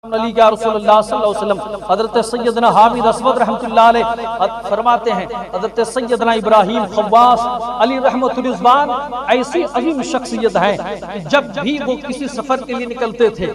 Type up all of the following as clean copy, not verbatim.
علی یا رسول اللہ صلی اللہ علیہ وسلم حضرت سیدنا حامد اسود رحمۃ اللہ علیہ فرماتے ہیں حضرت سیدنا ابراہیم خواص علی رحمۃ الرضوان ایسی عظیم شخصیت ہیں کہ جب بھی وہ کسی سفر کے لیے نکلتے تھے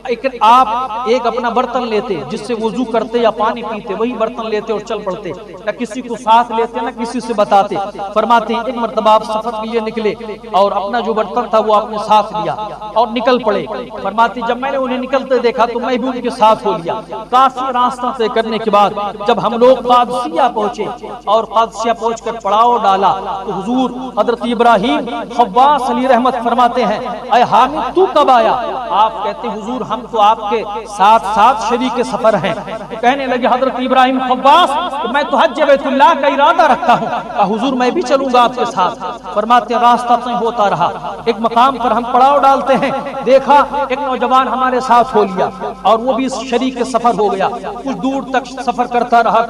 لیکن آپ ایک اپنا برتن لیتے جس سے وضو کرتے یا پانی پیتے، وہی برتن لیتے اور چل پڑتے، نہ کسی کو ساتھ لیتے نہ کسی سے بتاتے۔ فرماتے ہیں ایک مرتبہ آپ سفر کے لیے نکلے اور اپنا جو برتن تھا وہ آپ نے ساتھ لیا اور نکل پڑے۔ فرماتے جب میں نے انہیں نکلتے دیکھا تو میں بھی ان کے ساتھ ہو لیا۔ کافی راستہ طے کرنے کے بعد جب ہم لوگ قادسیہ پہنچے اور قادسیہ پہنچ کر پڑاؤ ڈالا تو حضور حضرت ابراہیم خواص علی رحمت فرماتے ہیں اے حامد تو کب آیا؟ آپ کہتے ہیں حضور ہم تو آپ کے ساتھ ساتھ شریک سفر ہیں۔ تو کہنے لگے حضرت ابراہیم خواص میں تو حج بیت اللہ کا ارادہ رکھتا ہوں، کہا حضور میں بھی چلوں گا آپ کے ساتھ۔ فرماتے ہیں راستہ طے ہوتا رہا، ایک مقام پر ہم پڑاؤ ڈالتے ہیں، دیکھا ایک نوجوان ہمارے ساتھ ہو لیا اور وہ بھی شریک سفر ہو گیا، کچھ دور تک سفر کرتا رہا۔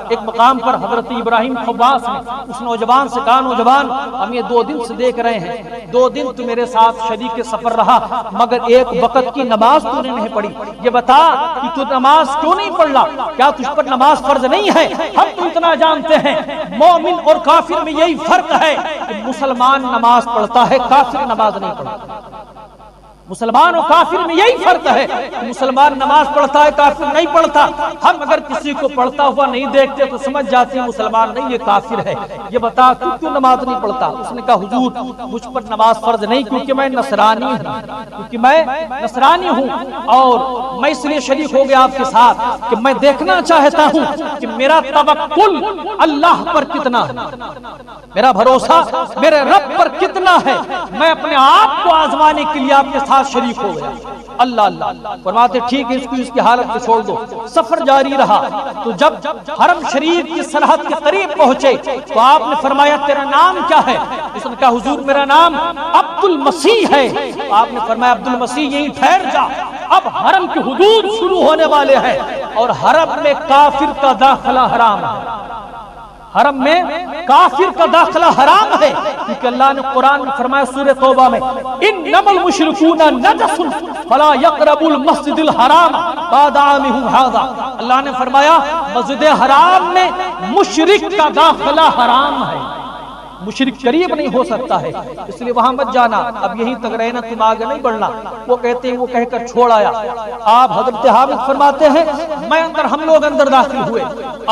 ایک مقام پر حضرت ابراہیم خواص نے اس نوجوان سے کہا نوجوان ہم یہ 2 دن سے دیکھ رہے ہیں، 2 دن تو میرے ساتھ شریک سفر رہا مگر ایک وقت کی نماز تو نے نہیں پڑھی، یہ بتا کہ تو نماز کیوں نہیں پڑھ رہا؟ کیا تجھ پر نماز فرض نہیں ہے؟ ہم تو اتنا جانتے ہیں مومن اور کافر میں یہی فرق ہے کہ مسلمان نماز پڑھتا ہے، کافر نماز نہیں پڑھتا۔ مسلمان اور کافر میں یہی فرق ہے، مسلمان نماز پڑھتا ہے کافر نہیں پڑھتا۔ ہم اگر کسی کو پڑھتا ہوا نہیں دیکھتے تو سمجھ جاتے ہیں مسلمان نہیں یہ کافر ہے۔ یہ بتا تو کیوں نماز نہیں پڑھتا؟ اس نے کہا حضور مجھ پر نماز فرض نہیں کیونکہ میں نصرانی ہوں اور میں اس لیے شریک ہو گیا آپ کے ساتھ کہ میں دیکھنا چاہتا ہوں کہ میرا توکل اللہ پر کتنا ہے، میرا بھروسہ میرے رب پر کتنا ہے، میں اپنے آپ کو آزمانے کے لیے آپ کے ساتھ شریک ہو گیا۔ اللہ فرماتے ٹھیک ہے اس کی حالت کو چھوڑ دو۔ سفر جاری رہا تو جب حرم شریف کی سرحد کے قریب پہنچے تو آپ نے فرمایا تیرا نام کیا ہے؟ اس نے کہا حضور میرا نام عبد المسیح ہے۔ آپ نے فرمایا عبد المسیح یہیں ٹھہر جا، اب حرم کی حدود شروع ہونے والے ہیں اور حرم میں کافر کا داخلہ حرام ہے، حرم میں کافر کا داخلہ حرام ہے، کیونکہ اللہ نے قرآن میں فرمایا سورہ توبہ میں انما المشرکون نجس فلا يقربوا المسجد الحرام بعد عامهم هذا۔ اللہ نے فرمایا مسجد حرام میں مشرک کا داخلہ حرام ہے، مشرک قریب نہیں ہو سکتا ہے، اس لیے وہاں مت جانا، اب یہیں تک رہنا، تم آگے نہیں بڑھنا۔ وہ کہتے ہیں وہ کہہ کر چھوڑ آیا۔ آپ حضرت حامد فرماتے ہیں ہم لوگ اندر داخل ہوئے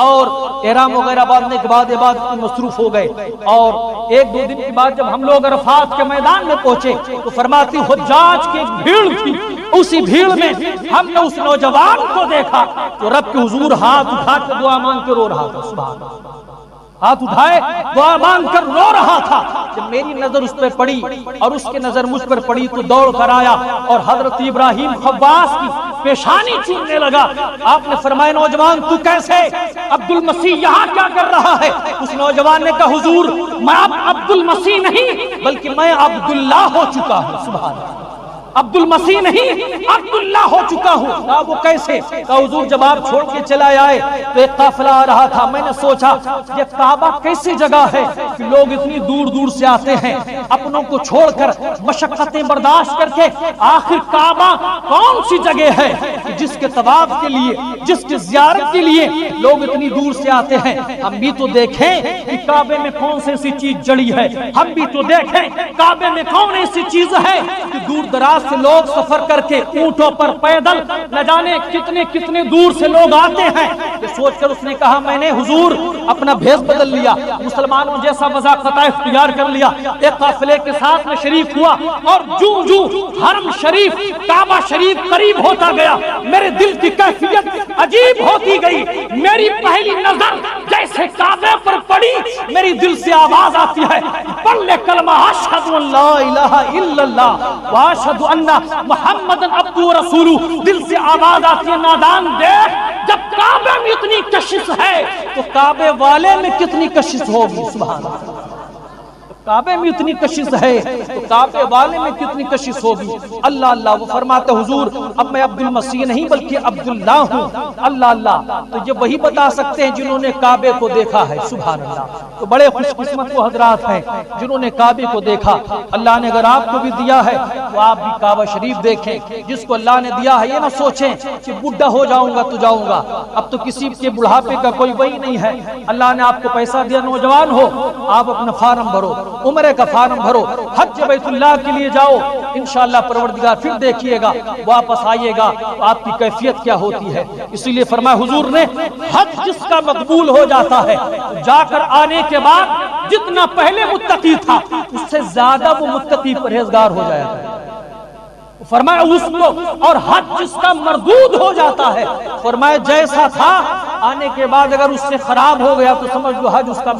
اور احرام وغیرہ باندھنے کے بعد عبادت میں مصروف ہو گئے اور 1-2 دن کے بعد جب ہم لوگ عرفات کے میدان میں پہنچے تو فرماتی حجاج کی ایک بھیڑ تھی، اسی بھیڑ میں ہم نے اس نوجوان کو دیکھا تو رب کے حضور ہاتھ اٹھا کے دعا مانگ کے رو رہا تھا، سبحان اللہ، ہاتھ اٹھائے دعا مانگ کر رو رہا تھا۔ جب میری نظر اس پہ پڑی اور اس کی نظر مجھ پر پڑی تو دوڑ کر آیا اور حضرت ابراہیم خواص کی پیشانی چومنے لگا۔ آپ نے فرمایا نوجوان تو کیسے؟ عبد المسیح یہاں کیا کر رہا ہے؟ اس نوجوان نے کہا حضور میں اب عبد المسیح نہیں بلکہ میں عبداللہ ہو چکا ہوں، سبحان اللہ، عبد المسیح نہیں عبداللہ ہو چکا ہوں۔ کہا وہ کیسے؟ کہا حضور جب آپ چھوڑ کے چلا آئے تو ایک قافلہ آ رہا تھا، میں نے سوچا یہ کعبہ کیسی جگہ ہے کہ لوگ اتنی دور دور سے آتے ہیں اپنوں کو چھوڑ کر مشقتیں برداشت کر کے، آخر کعبہ کون سی جگہ ہے جس کے طواف کے لیے جس کی زیارت کے لیے لوگ اتنی دور سے آتے ہیں؟ ہم بھی تو دیکھیں کہ کعبے میں کون سی ایسی چیز جڑی ہے، ہم بھی تو دیکھیں کعبے میں کون ایسی چیز ہے کہ دور دراز سے لوگ سفر کر کے اونٹوں پر پیدل نہ جانے کتنے دور سے لوگ آتے ہیں۔ یہ سوچ کر اس نے کہا میں نے حضور اپنا بھیس بدل لیا، مسلمانوں جیسا وضاقتہ اختیار کر لیا، ایک قافلے کے ساتھ میں شریک ہوا اور جو حرم شریف کعبہ شریف قریب ہوتا گیا میرے دل کی کیفیت عجیب ہوتی گئی۔ میری پہلی نظر جیسے کعبے پر پڑی میری دل سے آواز آتی ہے پڑھ لے کلمہ اشہد ان لا الہ الا اللہ واشہد ان محمد عبدہ و رسولہ۔ دل سے آواز آتی ہے نادان دیکھ جب کعبے میں اتنی کشش ہے تو کعبے والے میں کتنی کشش ہوگی، سبحان اللہ، کعبے میں اتنی کشش ہے تو کعبے والے میں کتنی کشش ہوگی۔ اللہ وہ فرماتے حضور اب میں عبد المسیح نہیں بلکہ عبداللہ ہوں۔ اللہ تو یہ وہی بتا سکتے ہیں جنہوں نے کعبے کو دیکھا ہے، سبحان اللہ۔ تو بڑے خوش قسمت وہ حضرات ہیں جنہوں نے کعبے کو دیکھا۔ اللہ نے اگر آپ کو بھی دیا ہے تو آپ بھی کعبہ شریف دیکھیں. جس کو اللہ نے دیا ہے یہ نہ سوچیں کہ بڈھا ہو جاؤں گا تو جاؤں گا. اب تو کسی کے بڑھاپے کا کوئی وہی نہیں ہے. اللہ نے آپ کو پیسہ دیا, نوجوان ہو آپ اپنا فارم بھرو, عمرے کا فارم بھرو, حج بیت اللہ کے لیے جاؤ. انشاءاللہ پروردگار پھر دیکھیے گا, واپس آئیے گا تو آپ کی کیفیت کیا ہوتی ہے. اسی لیے فرمایا حضور نے, حج جس کا مقبول ہو جاتا ہے جا کر آنے کے بعد جتنا پہلے متقی تھا اس سے زیادہ وہ متقی پرہیزگار ہو جاتا ہے. فرمایا اس کو, اور حج جس کا مردود ہو جاتا ہے, فرمایا جیسا تھا آنے کے بعد اگر اس سے خراب ہو گیا تو سمجھ لو حج اس کا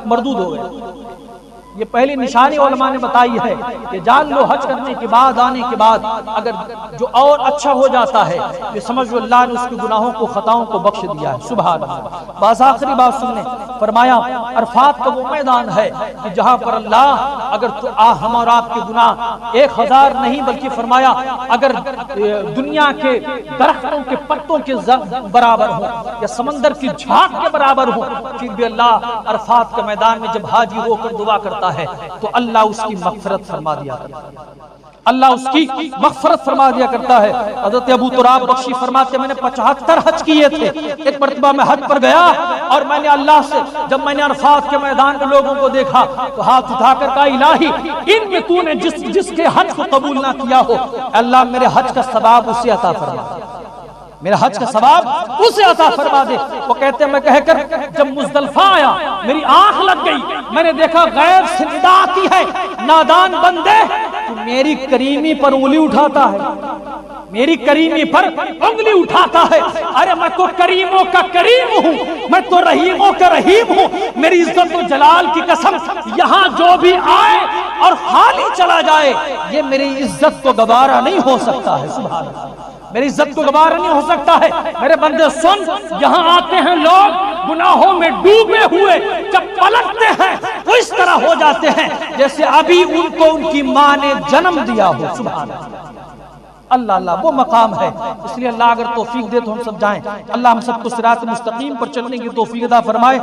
مردود ہو گیا. یہ پہلی نشانی علماء نے بتائی ہے کہ جان لو حج کرنے کے بعد آنے کے بعد اگر جو اور اچھا ہو جاتا ہے یہ سمجھ لو اللہ نے اس کے گناہوں کو خطاؤں کو بخش دیا ہے. سبحان اللہ. بعض آخری بات سننے, فرمایا عرفات کا وہ میدان ہے کہ جہاں پر اللہ اگر ہم اور آپ کے گناہ 1000 نہیں بلکہ فرمایا اگر دنیا کے درختوں کے پتوں کے برابر ہوں یا سمندر کی جھاگ کے برابر ہوں پھر بھی اللہ عرفات کے میدان میں جب حاجی ہو کر دعا کرتا ہے تو اللہ اس کی مغفرت فرما دیا کرتا ہے. اللہ اس کی مغفرت فرما دیا کرتا ہے. حضرت ابو تراب بخشی فرماتے میں نے 75 حج کیے تھے. ایک مرتبہ میں حج پر گیا اور میں نے اللہ سے جب میں نے عرفات کے میدان میں لوگوں کو دیکھا تو ہاتھ اٹھا کر کہا الہی ان میں تو نے جس کے حج کو قبول نہ کیا ہو اللہ میرے حج کا ثواب اسے عطا فرما, میرا حج کا ثواب اسے عطا فرما دے. وہ کہتے ہیں میں کہہ کر جب مزدلفہ آیا میری آنکھ لگ گئی, میں نے دیکھا غیب سے ندا آتی ہے نادان بندے تو میری کریمی پر انگلی اٹھاتا ہے, میری کریمی پر انگلی اٹھاتا ہے. ارے میں تو کریموں کا کریم ہوں, میں تو رحیموں کا رحیم ہوں. میری عزت و جلال کی قسم یہاں جو بھی آئے اور خالی چلا جائے یہ میری عزت کو گوارا نہیں ہو سکتا ہے. سبحان اللہ, میری عزت کو گوارا نہیں ہو سکتا ہے. میرے بندے سن, یہاں آتے ہیں لوگ گناہوں میں ڈوبے ہوئے, جب پلٹتے ہیں وہ اس طرح ہو جاتے ہیں جیسے ابھی ان کو ان کی ماں نے جنم دیا ہو. سبحان اللہ, اللہ وہ مقام ہے. اس لیے اللہ اگر توفیق دے تو ہم سب جائیں. اللہ ہم سب کو صراط مستقیم پر چلنے کی توفیق عطا فرمائے.